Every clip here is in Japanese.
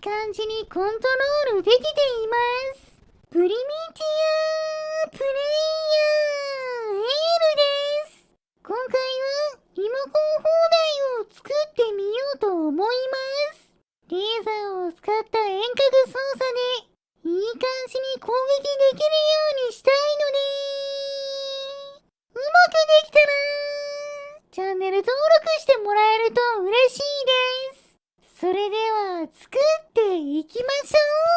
感じにコントロールできています。プリミティアプレイヤーエールです。今回はリモコン砲台を作ってみようと思います。レーザーを使った遠隔操作でいい感じに攻撃できるようにしたいので、うまくできたらチャンネル登録してもらえると嬉しいです。それでは作っていきまし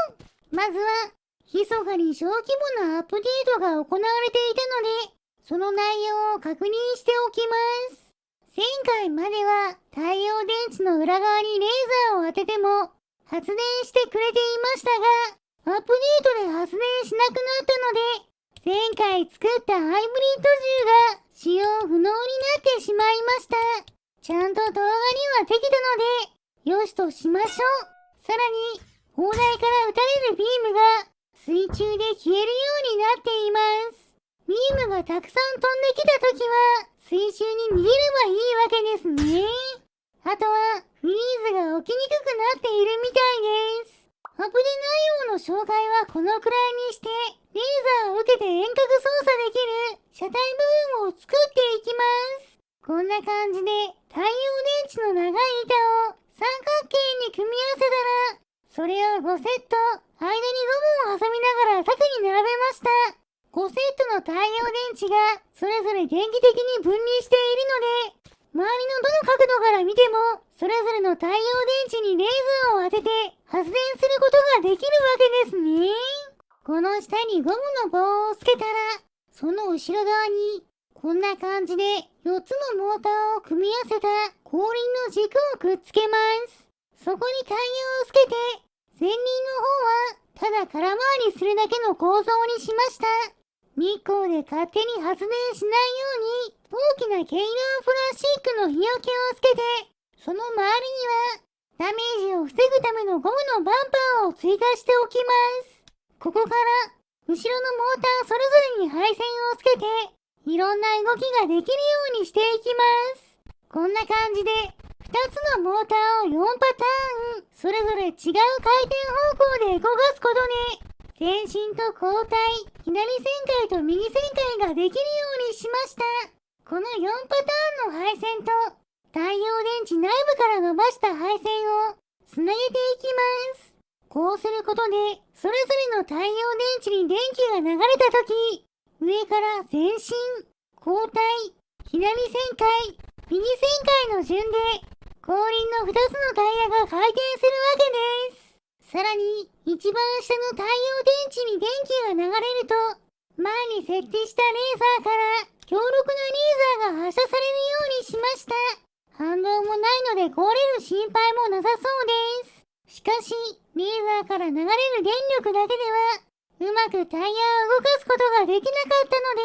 ょう。まずは密かに小規模なアップデートが行われていたので、その内容を確認しておきます。前回までは太陽電池の裏側にレーザーを当てても発電してくれていましたが、アップデートで発電しなくなったので、前回作ったハイブリッド銃が使用不能になってしまいました。ちゃんと動画にはできたので、よしとしましょう。さらに、砲台から撃たれるビームが水中で消えるようになっています。ビームがたくさん飛んできたときは、水中に逃げればいいわけですね。あとは、フリーズが起きにくくなっているみたいです。アップデ内容の紹介はこのくらいにして、レーザーを受けて遠隔操作できる車体部分を作っていきます。こんな感じで太陽電池の長い板を三角形に組み合わせたら、それを5セット、間にゴムを挟みながら縦に並べました。5セットの太陽電池がそれぞれ電気的に分離しているので、周りのどの角度から見ても、それぞれの太陽電池にレーザーを当てて発電することができるわけですね。この下にゴムの棒をつけたら、その後ろ側にこんな感じで4つのモーターを組み合わせた後輪の軸をくっつけます。そこにタイヤをつけて、前輪の方はただ空回りするだけの構造にしました。日光で勝手に発電しないように大きな軽量プラスチックの日よけをつけて、その周りにはダメージを防ぐためのゴムのバンパーを追加しておきます。ここから後ろのモーターそれぞれに配線をつけて、いろんな動きができるようにしていきます。こんな感じで2つのモーターを4パターン、それぞれ違う回転方向で動かすことで、前進と後退、左旋回と右旋回ができるようにしました。この4パターンの配線と太陽電池内部から伸ばした配線をつなげていきます。こうすることで、それぞれの太陽電池に電気が流れたとき、上から前進、後退、左旋回、右旋回の順で、後輪の2つのタイヤが回転するわけです。さらに、一番下の太陽電池に電気が流れると、前に設置したレーザーから強力なレーザーが発射されるようにしました。反動もないので壊れる心配もなさそうです。しかし、レーザーから流れる電力だけでは、うまくタイヤを動かすことができなかったので、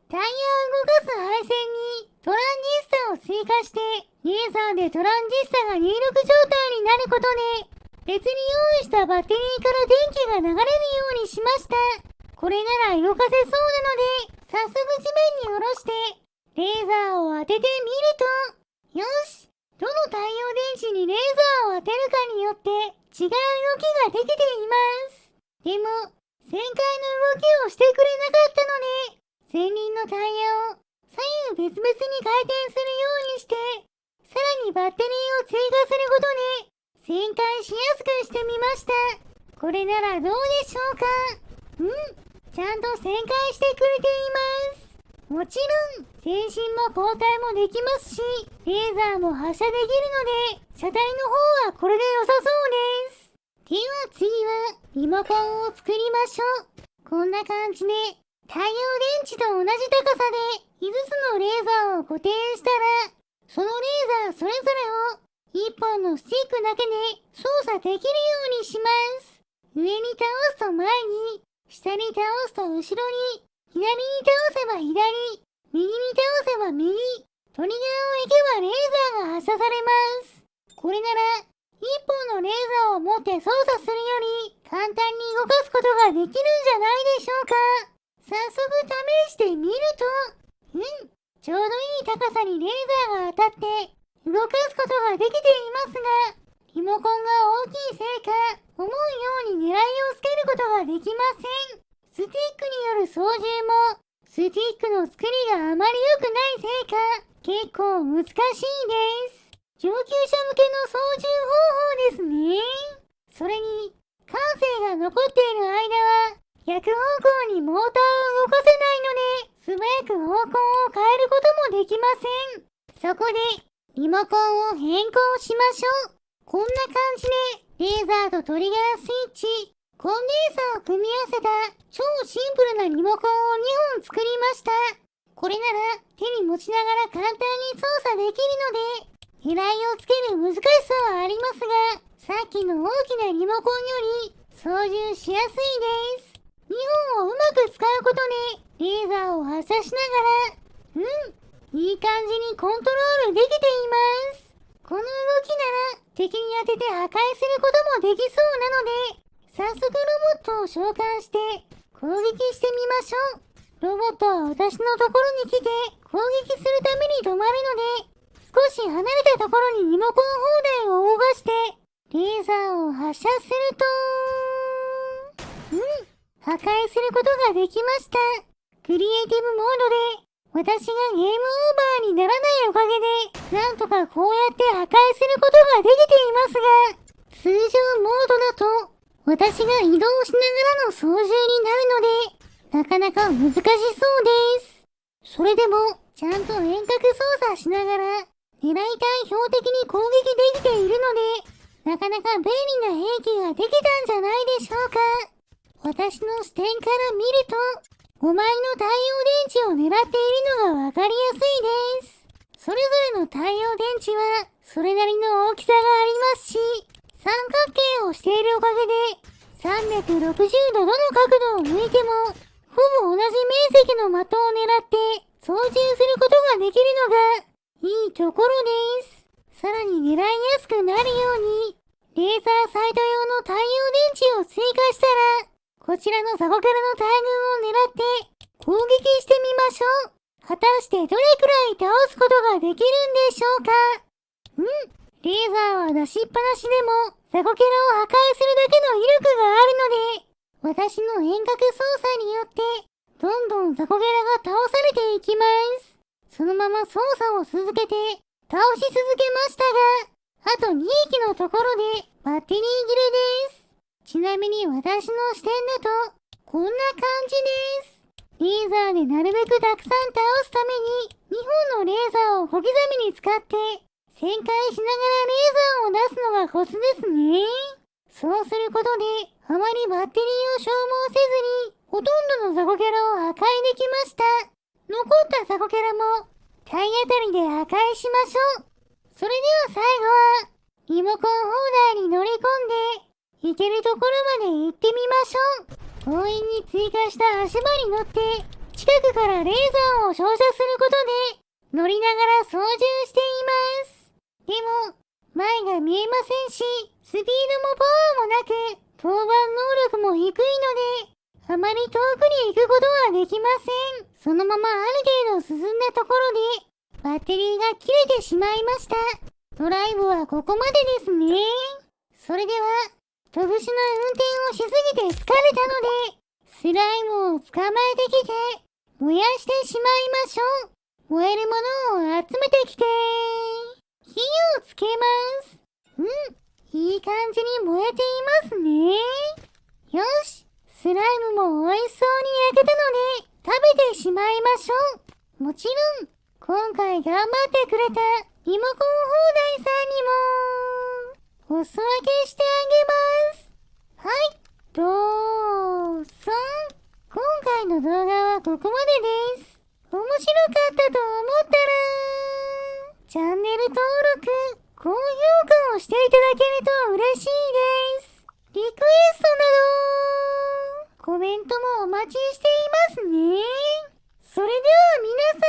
タイヤを動かす配線にトランジスタを追加して、レーザーでトランジスタが入力状態になることで、別に用意したバッテリーから電気が流れるようにしました。これなら動かせそうなので、早速地面に下ろして、レーザーを当ててみると、よし、どの太陽電池にレーザーを当てるかによって違う動きができています。でも、旋回の動きをしてくれなかったので、前輪のタイヤを左右別々に回転するようにして、さらにバッテリーを追加することで、旋回しやすくしてみました。これならどうでしょうか？ちゃんと旋回してくれています。もちろん、前進も後退もできますし、レーザーも発射できるので、車体の方はこれで良さそうです。では次は、リモコンを作りましょう。こんな感じで、太陽電池と同じ高さで5つのレーザーを固定したら、そのレーザーそれぞれを1本のスティックだけで操作できるようにします。上に倒すと前に、下に倒すと後ろに、左に倒せば左、右に倒せば右、トリガーをいけばレーザーが発射されます。これなら、1本のレーザーを持って操作するより簡単に動かすことができるんじゃないでしょうか。早速試してみると、ちょうどいい高さにレーザーが当たって動かすことができていますが、リモコンが大きいせいか、の作りがあまり良くないせいか、結構難しいです。上級者向けの操縦方法ですね。それに、感性が残っている間は、逆方向にモーターを動かせないので、素早く方向を変えることもできません。そこで、リモコンを変更しましょう。こんな感じで、レーザーとトリガースイッチ、コンデンサーを組み合わせた超シンプルなリモコンを2本作りました。これなら手に持ちながら簡単に操作できるので、狙いをつける難しさはありますが、さっきの大きなリモコンより操縦しやすいです。2本をうまく使うことで、レーザーを発射しながら、いい感じにコントロールできています。この動きなら敵に当てて破壊することもできそうなので、早速ロボットを召喚して攻撃してみましょう。ロボットは私のところに来て攻撃するために止まるので、少し離れたところにリモコン砲台を動かしてレーザーを発射すると、破壊することができました。クリエイティブモードで私がゲームオーバーにならないおかげで、なんとかこうやって破壊することができていますが、通常モードだと私が移動しながらの操縦になるので、なかなか難しそうです。それでも、ちゃんと遠隔操作しながら、狙いたい標的に攻撃できているので、なかなか便利な兵器ができたんじゃないでしょうか。私の視点から見ると、5枚の太陽電池を狙っているのがわかりやすいです。それぞれの太陽電池は、それなりの大きさがありますし、三角形をしているおかげで、360度どの角度を向いても、ほぼ同じ面積の的を狙って操縦することができるのがいいところです。さらに狙いやすくなるように、レーザーサイト用の太陽電池を追加したら、こちらのザコキャラの大群を狙って攻撃してみましょう。果たしてどれくらい倒すことができるんでしょうか。レーザーは出しっぱなしでもザコキャラを破壊するだけの威力があるので、私の遠隔操作によってどんどんザコキャラが倒されていきます。そのまま操作を続けて倒し続けましたが、あと2匹のところでバッテリー切れです。ちなみに私の視点だとこんな感じです。レーザーでなるべくたくさん倒すために2本のレーザーを小刻みに使って旋回しながらレーザーを出すのがコツですね。そうすることであまりバッテリーを消耗せずにほとんどのザコキャラを破壊できました。残ったザコキャラも体当たりで破壊しましょう。それでは最後はリモコン砲台に乗り込んで行けるところまで行ってみましょう。応援に追加した足場に乗って近くからレーザーを照射することで乗りながら操縦しています。でも前が見えませんし、スピードもパワーもなく登板能力も低いのであまり遠くに行くことはできません。そのままある程度進んだところでバッテリーが切れてしまいました。ドライブはここまでですね。それでは飛ぶしの運転をしすぎて疲れたので、スライムを捕まえてきて、燃やしてしまいましょう。燃えるものを集めてきて、火をつけます。いい感じに燃えていますね。よし、スライムも美味しそうに焼けたので、食べてしまいましょう。もちろん、今回頑張ってくれたリモコン砲台さんにも、お裾分けしてあげます。はい、どうぞ。今回の動画はここまでです。面白かったと思ったら、チャンネル登録、高評価をしていただけると嬉しいです。リクエストなど、コメントもお待ちしていますね。それでは皆さん、